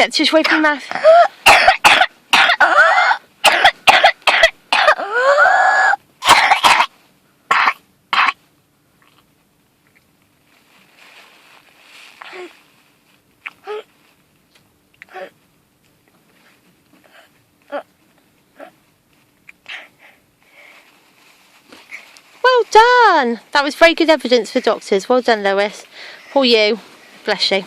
Get the tissue away from your mouth. Well done! That was very good evidence for doctors. Well done, Lewis. Poor you. Bless you.